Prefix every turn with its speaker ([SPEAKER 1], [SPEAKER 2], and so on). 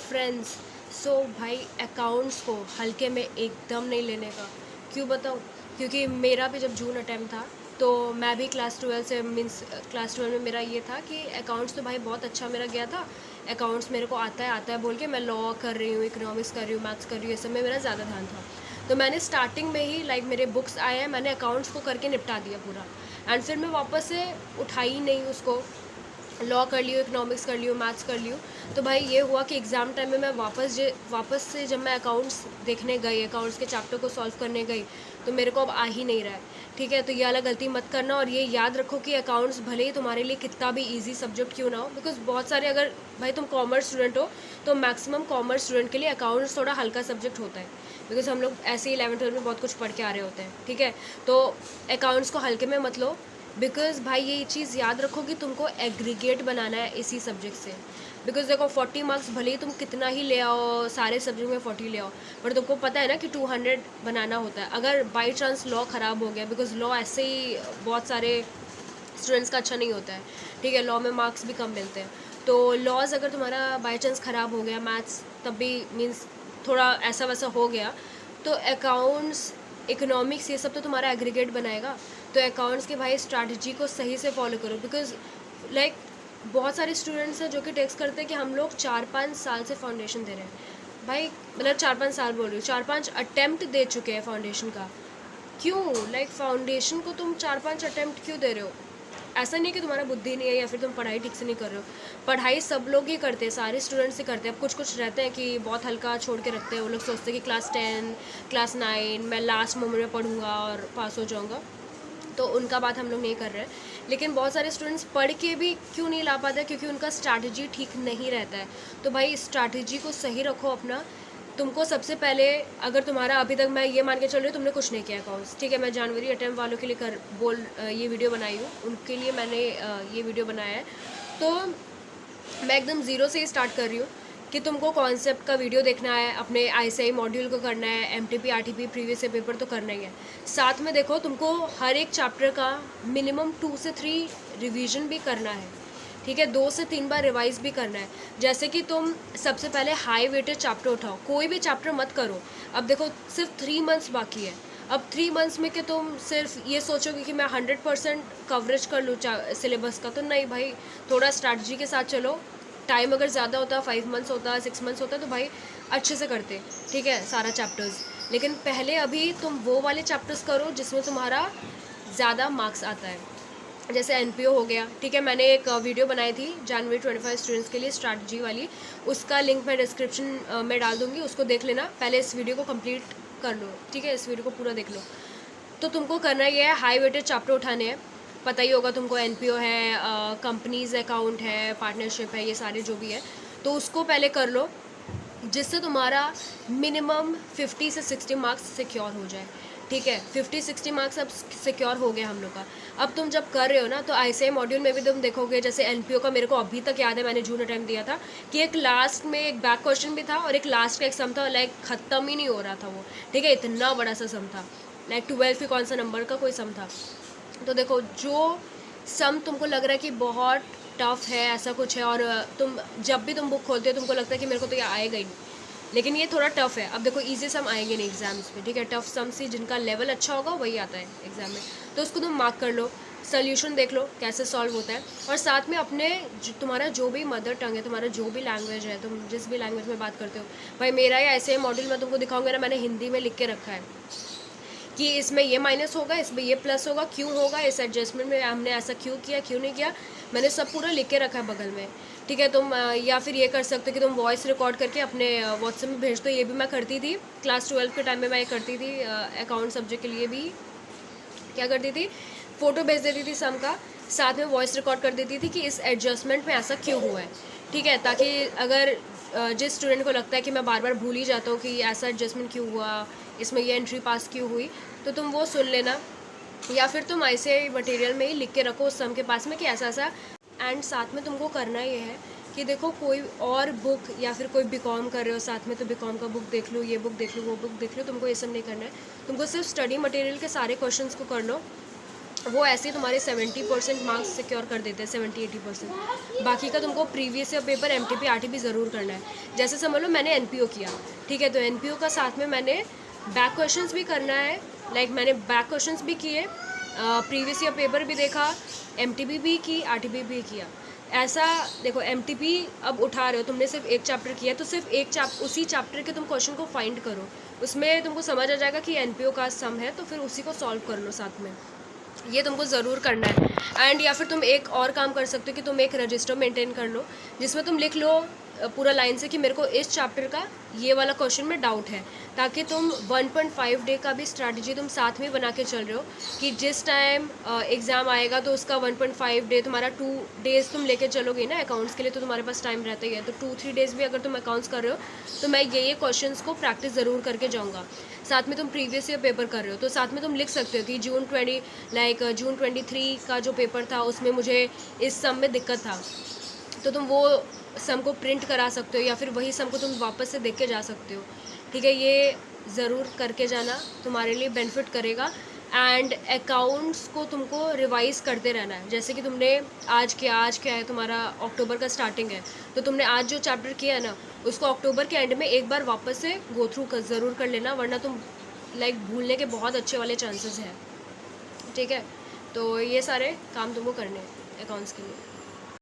[SPEAKER 1] Friends. सो भाई accounts को हल्के में एकदम नहीं लेने का। क्यों बताऊँ? क्योंकि मेरा भी जब जून अटेम्प्ट था तो मैं भी क्लास 12 से मीन्स क्लास 12 में मेरा ये था कि अकाउंट्स तो भाई बहुत अच्छा मेरा गया था। अकाउंट्स मेरे को आता है बोल के मैं लॉ कर रही हूँ, इकोनॉमिक्स कर रही हूँ, मैथ्स कर रही हूँ, ये सब में मेरा ज़्यादा ध्यान था। तो मैंने स्टार्टिंग में ही मेरे बुक्स आए हैं, मैंने अकाउंट्स को करके निपटा दिया पूरा। एंड फिर मैं वापस से उठाई नहीं उसको, लॉ कर लियो, इकोनॉमिक्स कर लियो, मैथ्स कर लियो। तो भाई ये हुआ कि एग्ज़ाम टाइम में मैं वापस से जब मैं अकाउंट्स देखने गई, अकाउंट्स के चैप्टर को सॉल्व करने गई, तो मेरे को अब आ ही नहीं रहा है। ठीक है, तो ये वाला गलती मत करना और ये याद रखो कि अकाउंट्स भले ही तुम्हारे लिए कितना भी ईजी सब्जेक्ट क्यों ना हो, बिकॉज बहुत सारे, अगर भाई तुम कॉमर्स स्टूडेंट हो तो मैक्सिमम कॉमर्स स्टूडेंट के लिए अकाउंट्स थोड़ा हल्का सब्जेक्ट होता है, बिकॉज हम लोग ऐसे ही 11th-12 में बहुत कुछ पढ़ के आ रहे होते हैं। ठीक है, तो अकाउंट्स को हल्के में मत लो, बिकॉज भाई ये चीज़ याद रखो कि तुमको एग्रीगेट बनाना है इसी सब्जेक्ट से। बिकॉज देखो 40 मार्क्स भले ही तुम कितना ही ले आओ, सारे सब्जेक्ट में 40 ले आओ, पर तुमको पता है ना कि 200 बनाना होता है। अगर बाई चांस लॉ ख़राब हो गया, बिकॉज लॉ ऐसे ही बहुत सारे स्टूडेंट्स का अच्छा नहीं होता है। ठीक है, लॉ में मार्क्स भी कम मिलते हैं, तो लॉज अगर तुम्हारा बाई चांस ख़राब हो गया, मैथ्स तब भी मीन्स थोड़ा ऐसा वैसा हो गया, तो अकाउंट्स, इकोनॉमिक्स, ये सब तो तुम्हारा एग्रीगेट बनाएगा। तो अकाउंट्स के भाई स्ट्रैटेजी को सही से फॉलो करो, बिकॉज लाइक बहुत सारे स्टूडेंट्स हैं जो कि टेक्स्ट करते हैं कि हम लोग 4-5 साल से फाउंडेशन दे रहे हैं। भाई मतलब 4-5 साल बोल रही हूँ, 4-5 अटेम्प्ट दे चुके हैं फाउंडेशन का। क्यों? लाइक फाउंडेशन को तुम 4-5 अटेम्प्ट क्यों दे रहे हो? ऐसा नहीं कि तुम्हारा बुद्धि नहीं है या फिर तुम पढ़ाई ठीक से नहीं कर रहे हो। पढ़ाई सब लोग ही करते हैं, सारे स्टूडेंट्स ही करते हैं। अब कुछ कुछ रहते हैं कि बहुत हल्का छोड़ के रखते हैं, वो लोग सोचते हैं कि क्लास 10, क्लास 9 मैं लास्ट मोमेंट में पढ़ूंगा और पास हो जाऊंगा, तो उनका बात हम लोग नहीं कर रहे हैं। लेकिन बहुत सारे स्टूडेंट्स पढ़ के भी क्यों नहीं ला पाते? क्योंकि उनका स्ट्रैटेजी ठीक नहीं रहता है। तो भाई स्ट्रैटेजी को सही रखो अपना। तुमको सबसे पहले, अगर तुम्हारा अभी तक, मैं ये मान के चल रही हूँ तुमने कुछ नहीं किया अकाउंट्स, ठीक है, मैं जनवरी अटेम्प्ट वालों के लिए ये वीडियो बनाई हूँ, उनके लिए मैंने ये वीडियो बनाया है। तो मैं एकदम ज़ीरो से ही स्टार्ट कर रही हूँ कि तुमको कॉन्सेप्ट का वीडियो देखना है, अपने ICI मॉड्यूल को करना है, MTP RTP previous year paper तो करना ही है। साथ में देखो तुमको हर एक चैप्टर का मिनिमम 2 से 3 रिवीजन भी करना है। ठीक है, 2 से 3 बार रिवाइज भी करना है। जैसे कि तुम सबसे पहले हाई वेटेड चैप्टर उठाओ, कोई भी चैप्टर मत करो। अब देखो सिर्फ 3 मंथ्स बाकी है। अब 3 मंथ्स में कि तुम सिर्फ ये सोचोगे कि मैं 100% कवरेज कर लूँ सिलेबस का, तो नहीं भाई, थोड़ा स्ट्रैटेजी के साथ चलो। टाइम अगर ज़्यादा होता, 5 मंथ्स होता, 6 मंथ्स होता, तो भाई अच्छे से करते। ठीक है, सारा चैप्टर्स। लेकिन पहले अभी तुम वो वाले चैप्टर्स करो जिसमें तुम्हारा ज़्यादा मार्क्स आता है। जैसे NPO हो गया। ठीक है, मैंने एक वीडियो बनाई थी जनवरी 25 स्टूडेंट्स के लिए स्ट्रैटेजी वाली, उसका लिंक मैं डिस्क्रिप्शन में डाल दूँगी, उसको देख लेना। पहले इस वीडियो को कंप्लीट कर लो, ठीक है, इस वीडियो को पूरा देख लो। तो तुमको करना ये है, हाई वेटेड चैप्टर उठाने हैं। पता ही होगा तुमको, NPO है, कंपनीज अकाउंट है, पार्टनरशिप है, ये सारे जो भी है, तो उसको पहले कर लो, जिससे तुम्हारा मिनिमम 50 से 60 मार्क्स सिक्योर हो जाए। ठीक है, 50-60 मार्क्स अब सिक्योर हो गया हम लोग का। अब तुम जब कर रहे हो ना, तो ICI मॉड्यूल में भी तुम देखोगे, जैसे NPO का मेरे को अभी तक याद है, मैंने जून अटेम्प्ट दिया था, कि एक लास्ट में एक बैक क्वेश्चन भी था और एक लास्ट का एक सम था, लाइक ख़त्म ही नहीं हो रहा था वो। ठीक है, इतना बड़ा सा सम था, लाइक 12 के कौन सा नंबर का कोई सम था। तो देखो, जो सम तुमको लग रहा है कि बहुत टफ है, ऐसा कुछ है, और तुम जब भी तुम बुक खोलते हो तुमको लगता है कि मेरे को तो ये आएगा ही नहीं, लेकिन ये थोड़ा टफ है। अब देखो, इजी सम आएंगे नहीं एग्जाम्स में। ठीक है, टफ सम से जिनका लेवल अच्छा होगा वही आता है एग्जाम में, तो उसको तुम मार्क कर लो, सोल्यूशन देख लो कैसे सॉल्व होता है। और साथ में अपने तुम्हारा जो भी मदर टंग है, तुम्हारा जो भी लैंग्वेज है, तुम जिस भी लैंग्वेज में बात करते हो, भाई मेरा या ऐसे मॉड्यूल में तुमको दिखाऊंगा ना, मैंने हिंदी में लिख के रखा है कि इसमें ये माइनस होगा, इसमें ये प्लस होगा, क्यों होगा, इस एडजस्टमेंट में हमने ऐसा क्यों किया, क्यों नहीं किया, मैंने सब पूरा लिख के रखा है बगल में। ठीक है, तुम या फिर ये कर सकते हो कि तुम वॉइस रिकॉर्ड करके अपने व्हाट्सएप में भेज दो। ये भी मैं करती थी क्लास 12 के टाइम में, मैं ये करती थी। अकाउंट सब्जेक्ट के लिए भी क्या करती थी, फ़ोटो भेज देती थी सम का, साथ में वॉइस रिकॉर्ड कर देती थी कि इस एडजस्टमेंट में ऐसा क्यों हुआ है। ठीक है, ताकि अगर जिस स्टूडेंट को लगता है कि मैं बार बार भूल ही जाता हूँ कि ऐसा एडजस्टमेंट क्यों हुआ, इसमें ये एंट्री पास क्यों हुई, तो तुम वो सुन लेना, या फिर तुम ICI मटेरियल में ही लिख के रखो उस सम के पास में कि ऐसा ऐसा। एंड साथ में तुमको करना ये है कि देखो, कोई और बुक या फिर कोई BCom कर रहे हो साथ में, तो BCom का बुक देख लो, ये बुक देख लो, वो बुक देख लो, तुमको ये सब नहीं करना है। तुमको सिर्फ स्टडी मटेरियल के सारे क्वेश्चंस को कर लो, वो ऐसे तुम्हारे 70% मार्क्स सिक्योर कर देते हैं, 70-80%। बाकी का तुमको previous year paper MTP RTP ज़रूर करना है। जैसे समझ लो मैंने NPO किया, ठीक है, तो NPO का साथ में मैंने बैक क्वेश्चंस भी करना है। लाइक मैंने बैक क्वेश्चंस भी किए, प्रीवियस ईयर पेपर भी देखा, MTP भी की, RTP भी किया। ऐसा देखो, MTP अब उठा रहे हो, तुमने सिर्फ एक चैप्टर किया तो सिर्फ उसी चैप्टर के तुम क्वेश्चन को फाइंड करो, उसमें तुमको समझ आ जाएगा कि NPO का सम है, तो फिर उसी को सॉल्व कर लो साथ में। ये तुमको ज़रूर करना है। एंड या फिर तुम एक और काम कर सकते हो कि तुम एक रजिस्टर मेंटेन कर लो, जिसमें तुम लिख लो पूरा लाइन से कि मेरे को इस चैप्टर का ये वाला क्वेश्चन में डाउट है, ताकि तुम 1.5 डे का भी स्ट्रैटेजी तुम साथ में बना के चल रहे हो कि जिस टाइम एग्ज़ाम आएगा तो उसका 1.5 डे, तुम्हारा 2 डेज़ तुम लेके चलोगे ना अकाउंट्स के लिए, तो तुम्हारे पास टाइम रहता ही है। तो 2-3 डेज़ भी अगर तुम अकाउंट्स कर रहे हो तो मैं ये क्वेश्चंस को प्रैक्टिस ज़रूर करके जाऊँगा। साथ में तुम प्रीवियस ईयर पेपर कर रहे हो तो साथ में तुम लिख सकते हो कि जून 23 का जो पेपर था उसमें मुझे इस सम में दिक्कत था, तो तुम वो सम को प्रिंट करा सकते हो या फिर वही सम को तुम वापस से देख के जा सकते हो। ठीक है, ये ज़रूर करके जाना, तुम्हारे लिए बेनिफिट करेगा। एंड अकाउंट्स को तुमको रिवाइज़ करते रहना है। जैसे कि तुमने आज क्या है, तुम्हारा अक्टूबर का स्टार्टिंग है, तो तुमने आज जो चैप्टर किया है ना, उसको अक्टूबर के एंड में एक बार वापस से गो थ्रू ज़रूर कर लेना, वरना तुम लाइक भूलने के बहुत अच्छे वाले चांसेस हैं। ठीक है, तो ये सारे काम तुमको करने हैं अकाउंट्स के लिए।